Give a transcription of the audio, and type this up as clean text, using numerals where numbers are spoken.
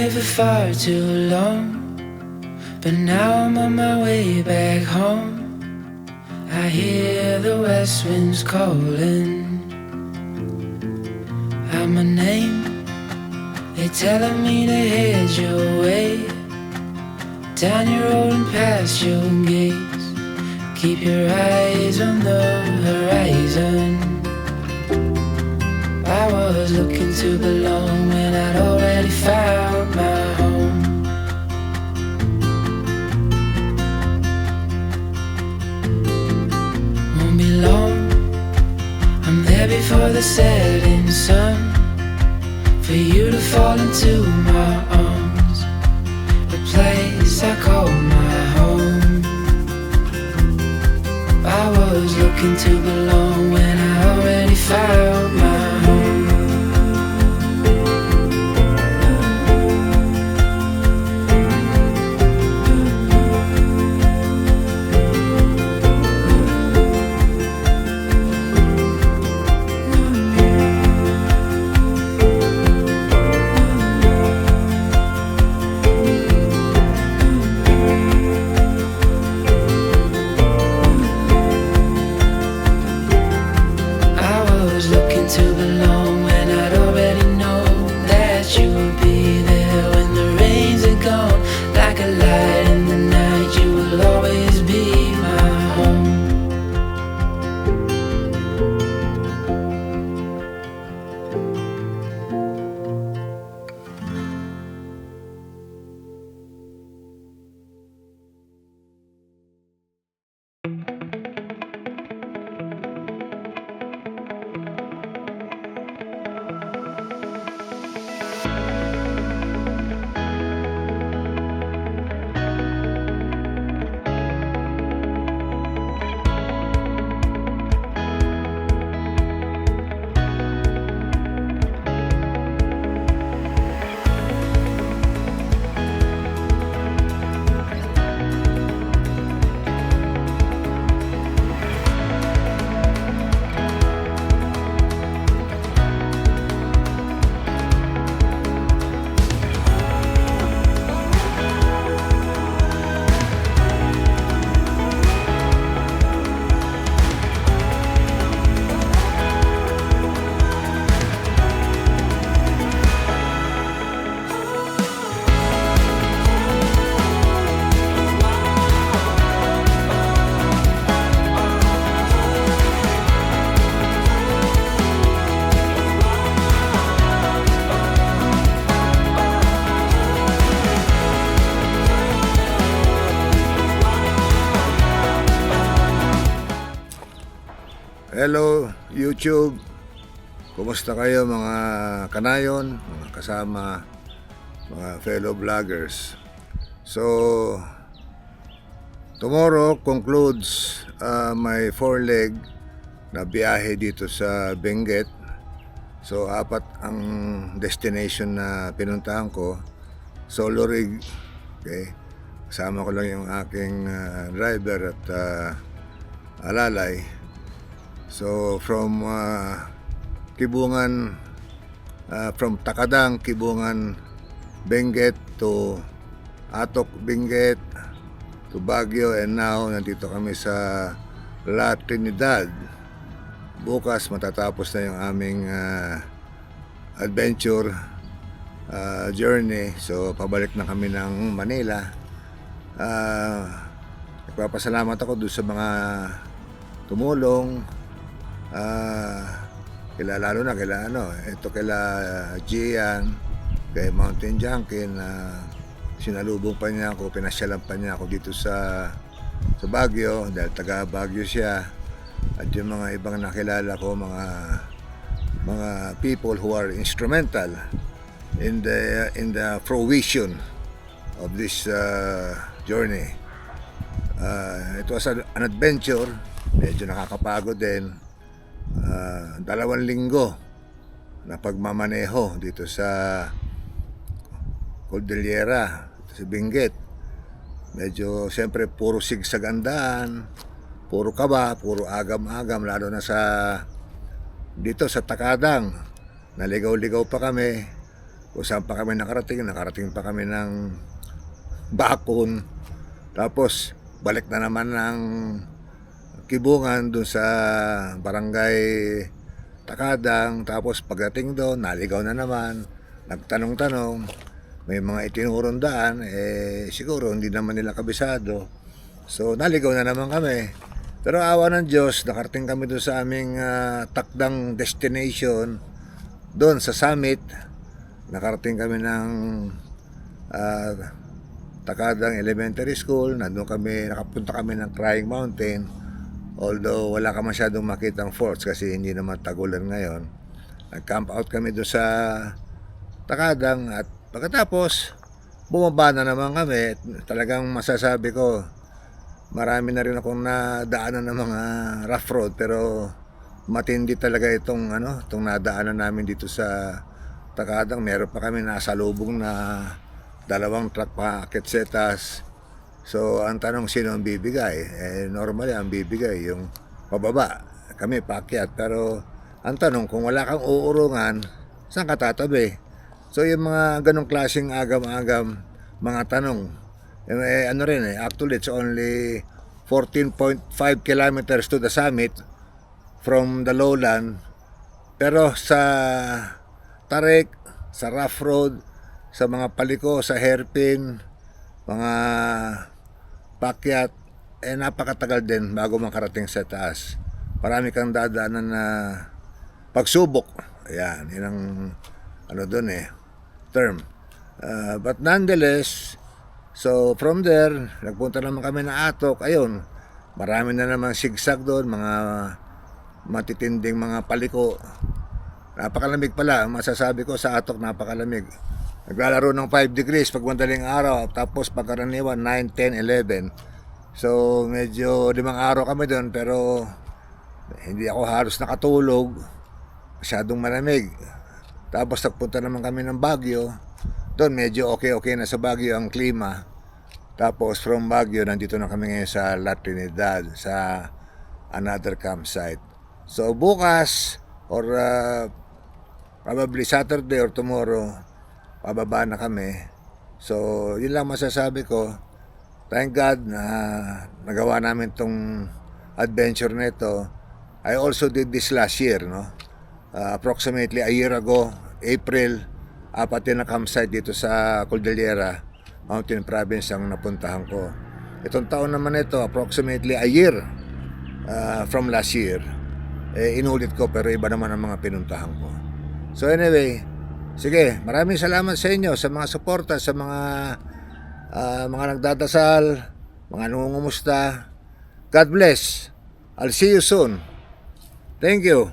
away for far too long, but now I'm on my way back home. I hear the west winds calling out my name. They're telling me to head your way, down your road and past your gates. Keep your eyes on the horizon. I was looking to belong when I'd already found my home. Won't be long, I'm there before the setting sun, for you to fall into my arms, a place I call my home. I was looking to belong when I already found my home. To belong when I'd already known that you would be there when the rains are gone. Like a light in the night, you will always be my home. Hello YouTube, kumusta kayo mga kanayon, mga kasama, mga fellow vloggers. So tomorrow concludes my 4-leg na biyahe dito sa Benguet. So 4 ang destination na pinuntahan ko. Solo rig, okay. Kasama ko lang yung aking driver at alalay. So from Kibungan, from Takadang, Kibungan, Benguet to Atok, Benguet to Baguio, and now nandito kami sa La Trinidad. Bukas matatapos na yung aming adventure journey. So pabalik na kami ng Manila. Nagpapasalamat ako doon sa mga tumulong. Lalo na kila Gian, kay Mountain Junkie na sinalubong pa niya ako, pinasyalan pa niya ako dito sa Baguio dahil taga Baguio siya, at yung mga ibang nakilala ko, mga people who are instrumental in the fruition of this journey. It was an adventure, medyo nakakapagod din. 2 linggo na pagmamaneho dito sa Cordillera, sa Benguet. Medyo siyempre puro sigsag ang daan, puro kaba, puro agam-agam, lalo na dito sa Takadang. Naligaw-ligaw pa kami. kung saan pa kami nakarating pa kami ng Bakun, tapos balik na naman ng Kibungan dun sa barangay Takadang, tapos pagdating doon, naligaw na naman, nagtanong-tanong, may mga itinurong daan, siguro hindi naman nila kabisado, so naligaw na naman kami. Pero awa ng Diyos, nakarating kami doon sa aming takdang destination, doon sa summit. Nakarating kami ng Takadang Elementary School, nakapunta kami ng Crying Mountain, although wala ka masyadong makitang forts kasi hindi naman tagulan ngayon. Nag-camp out kami doon sa Takadang at pagkatapos, bumaba na naman kami. Talagang masasabi ko, marami na rin akong nadaanan ng mga rough road, pero matindi talaga itong nadaanan namin dito sa Takadang. Meron pa kami nasalubong na 2 truck pa ketsetas. So ang tanong, sino ang bibigay? Normally ang bibigay yung pababa, kami paakyat. Pero ang tanong, kung wala kang uurungan, saan ka tatabi? So yung mga ganong klaseng agam-agam mga tanong, actually it's only 14.5 kilometers to the summit from the lowland. Pero sa tarik, sa rough road, sa mga paliko, sa hairpin, mga pakyat, napakatagal din bago makarating sa taas. Marami kang dadaanan na pagsubok. Ayan, yun ang term. But nonetheless, so from there, nagpunta naman kami na Atok. Ayun, marami na naman sigsag doon, mga matitinding mga paliko. Napakalamig pala, masasabi ko sa Atok, napakalamig. Naglalaro ng 5 degrees pag madaling araw, tapos pagkaraniwan 9, 10, 11. So medyo 5 araw kami doon, pero hindi ako halos nakatulog, masyadong malamig. Tapos nagpunta naman kami ng Baguio. Doon medyo okay na sa Baguio ang klima. Tapos from Baguio, nandito na kami ngayon sa La Trinidad, sa another campsite. So bukas, or probably Saturday or tomorrow, pababa na kami. So yun lang masasabi ko. Thank God na nagawa namin tong adventure nito. I also did this last year, no? Approximately a year ago, April, 4 na campsite dito sa Cordillera Mountain Province ang napuntahan ko. Itong taon naman ito, approximately a year from last year, inulit ko, pero iba naman ang mga pinuntahan ko. So anyway, sige, maraming salamat sa inyo, sa mga suporta, sa mga nagdadasal, mga nangungumusta. God bless. I'll see you soon. Thank you.